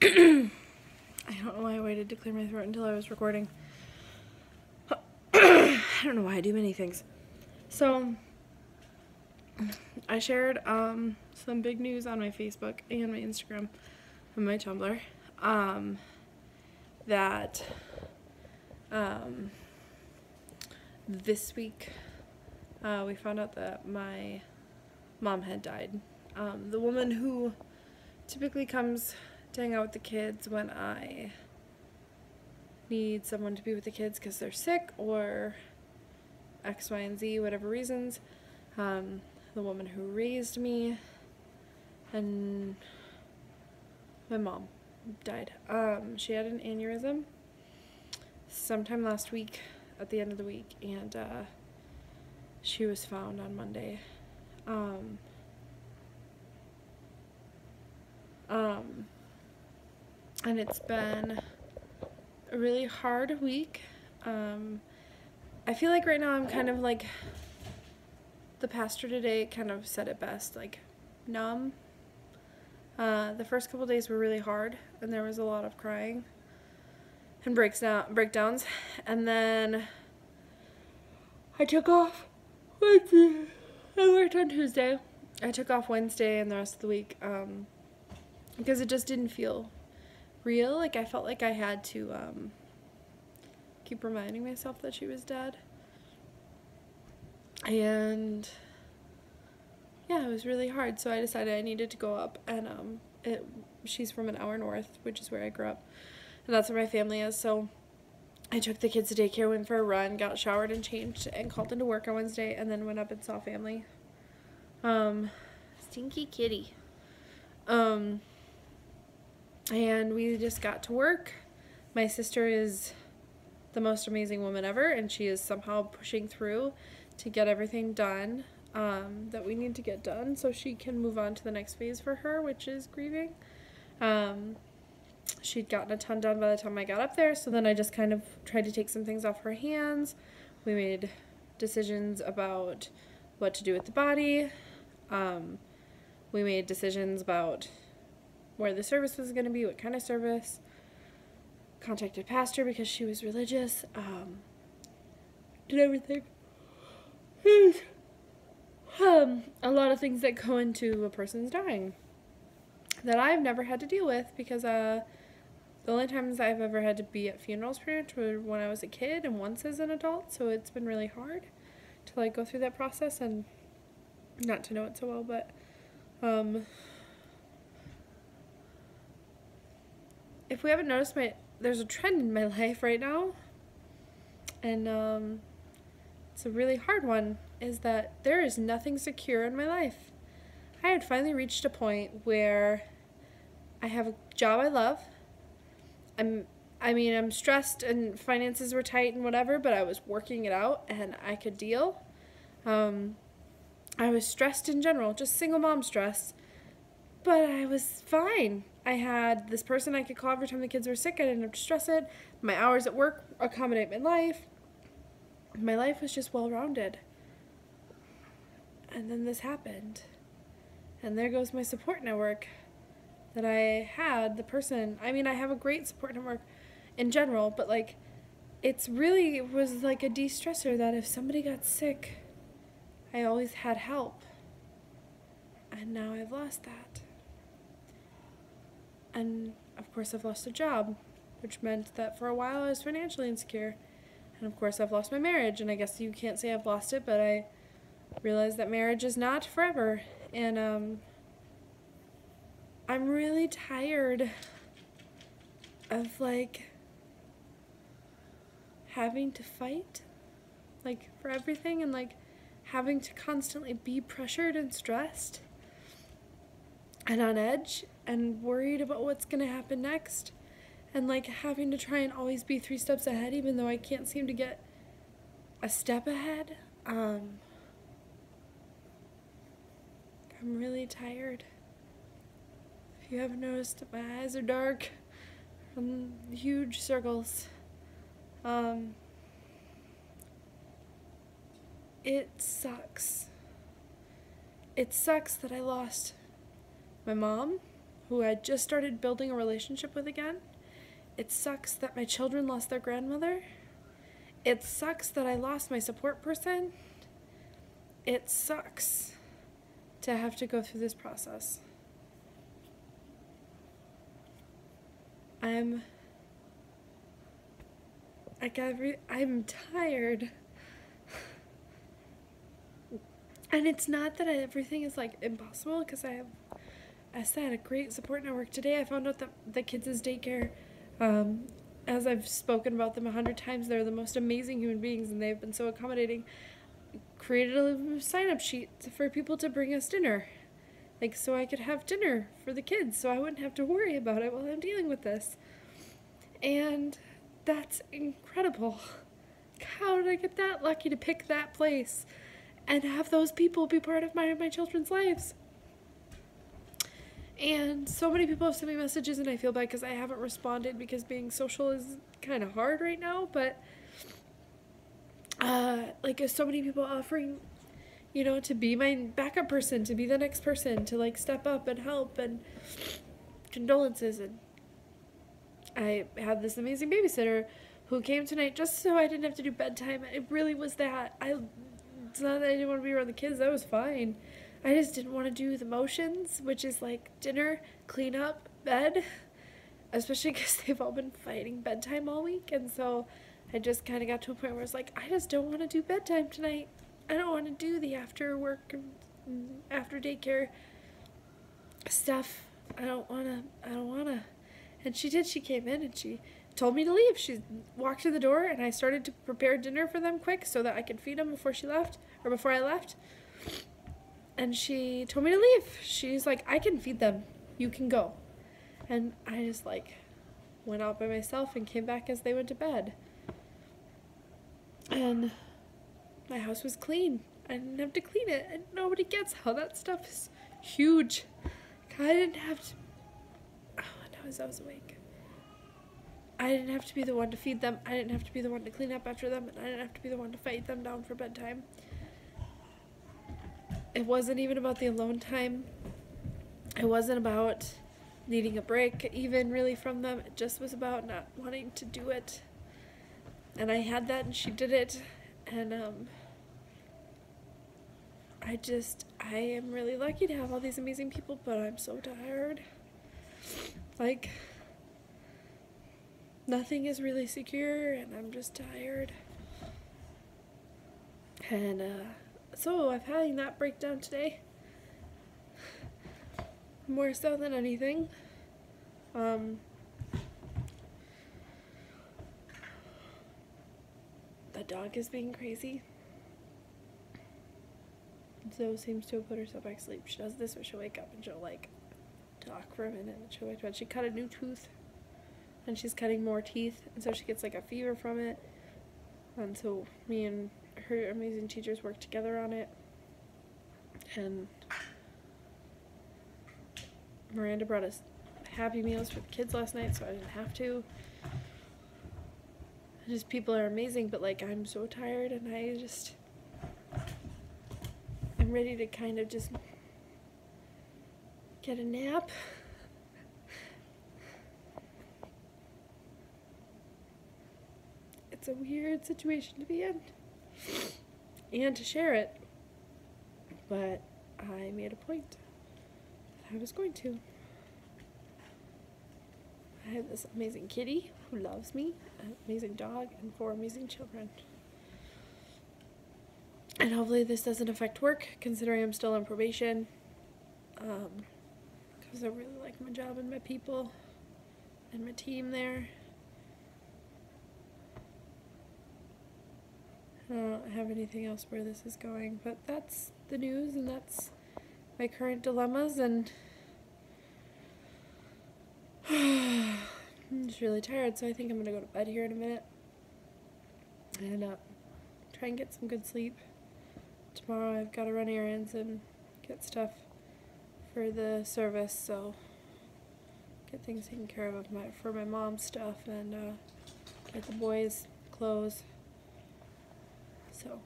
I don't know why I waited to clear my throat until I was recording. I don't know why I do many things. So, I shared some big news on my Facebook and my Instagram and my Tumblr that this week we found out that my mom had died. The woman who typically comes to hang out with the kids when I need someone to be with the kids because they're sick or X, Y, and Z, whatever reasons. The woman who raised me and my mom died. She had an aneurysm sometime last week, at the end of the week, and she was found on Monday. And it's been a really hard week. I feel like right now I'm kind of like, the pastor today kind of said it best, like numb. The first couple days were really hard, and there was a lot of crying and breakdowns. And then I took off Wednesday. I worked on Tuesday. I took off Wednesday and the rest of the week because it just didn't feel real. Like, I felt like I had to keep reminding myself that she was dead. And yeah, it was really hard, so I decided I needed to go up, and she's from an hour north, which is where I grew up, and that's where my family is. So I took the kids to daycare, went for a run, got showered and changed, and called into work on Wednesday, and then went up and saw family. Stinky kitty. And we just got to work. My sister is the most amazing woman ever, and she is somehow pushing through to get everything done that we need to get done so she can move on to the next phase for her, which is grieving. She'd gotten a ton done by the time I got up there, so then I just kind of tried to take some things off her hands. We made decisions about what to do with the body. We made decisions about where the service was going to be, what kind of service. Contacted pastor because she was religious. Did everything. A lot of things that go into a person's dying that I've never had to deal with, because the only times I've ever had to be at funerals pretty much were when I was a kid and once as an adult, so it's been really hard to like go through that process and not to know it so well. But if we haven't noticed, there's a trend in my life right now, and it's a really hard one, is that there is nothing secure in my life. I had finally reached a point where I have a job I love. I'm stressed and finances were tight and whatever, but I was working it out and I could deal. I was stressed in general, just single mom stress, but I was fine. I had this person I could call every time the kids were sick. I didn't have to stress it. My hours at work accommodate my life. My life was just well-rounded. And then this happened. And there goes my support network that I had. The person, I have a great support network in general, but like, it was like a de-stressor that if somebody got sick, I always had help. And now I've lost that. And of course I've lost a job, which meant that for a while I was financially insecure. And of course I've lost my marriage, and I guess you can't say I've lost it, but I realized that marriage is not forever. And I'm really tired of like having to fight like for everything, and like having to constantly be pressured and stressed and on edge and worried about what's gonna happen next, and like having to try and always be 3 steps ahead even though I can't seem to get a step ahead. I'm really tired. If you haven't noticed, my eyes are dark from huge circles. It sucks. It sucks that I lost my mom, who I just started building a relationship with again. It sucks that my children lost their grandmother. It sucks that I lost my support person. It sucks to have to go through this process. I'm tired. And it's not that everything is like impossible, because I said, a great support network. Today I found out that the kids' daycare, as I've spoken about them 100 times, they're the most amazing human beings and they've been so accommodating, created a sign-up sheet for people to bring us dinner. Like, so I could have dinner for the kids, so I wouldn't have to worry about it while I'm dealing with this. And that's incredible. How did I get that lucky to pick that place and have those people be part of my children's lives? And so many people have sent me messages, and I feel bad because I haven't responded, because being social is kind of hard right now, but like, so many people offering, you know, to be my backup person, to be the next person, to like step up and help, and condolences. And I had this amazing babysitter who came tonight just so I didn't have to do bedtime. It really was that. It's not that I didn't want to be around the kids. That was fine. I just didn't want to do the motions, which is like dinner, clean up, bed, especially because they've all been fighting bedtime all week. And so I just kind of got to a point where it's like, I just don't want to do bedtime tonight. I don't want to do the after work, after daycare stuff. I don't want to. And she did. She came in and she told me to leave. She walked to the door, and I started to prepare dinner for them quick so that I could feed them before I left. And she told me to leave. She's like, I can feed them. You can go. And I just like went out by myself and came back as they went to bed. And my house was clean. I didn't have to clean it. And nobody gets how that stuff is huge. I didn't have to. Oh, now as I was awake. I didn't have to be the one to feed them. I didn't have to be the one to clean up after them. And I didn't have to be the one to fight them down for bedtime. It wasn't even about the alone time. It wasn't about needing a break even really from them. It just was about not wanting to do it. And I had that, and she did it. And I am really lucky to have all these amazing people, but I'm so tired. Like, nothing is really secure, and I'm just tired. And so I've had that breakdown today, more so than anything. The dog is being crazy. Zoe seems to have put herself back to sleep. She does this where she'll wake up and she'll like talk for a minute, and she'll wake up. She cut a new tooth, and she's cutting more teeth, and so she gets like a fever from it. And so me and her amazing teachers work together on it. And Miranda brought us Happy Meals for the kids last night, so I didn't have to. Just people are amazing, but like I'm so tired, and I'm ready to kind of just get a nap. It's a weird situation to be in, and to share it, but I made a point that I was going to. I have this amazing kitty who loves me, an amazing dog, and 4 amazing children. And hopefully this doesn't affect work, considering I'm still on probation, because I really like my job and my people and my team there. I don't have anything else where this is going, but that's the news, and that's my current dilemmas, and I'm just really tired, so I think I'm going to go to bed here in a minute and try and get some good sleep. Tomorrow I've got to run errands and get stuff for the service, so get things taken care of for my mom's stuff, and get the boys' clothes. So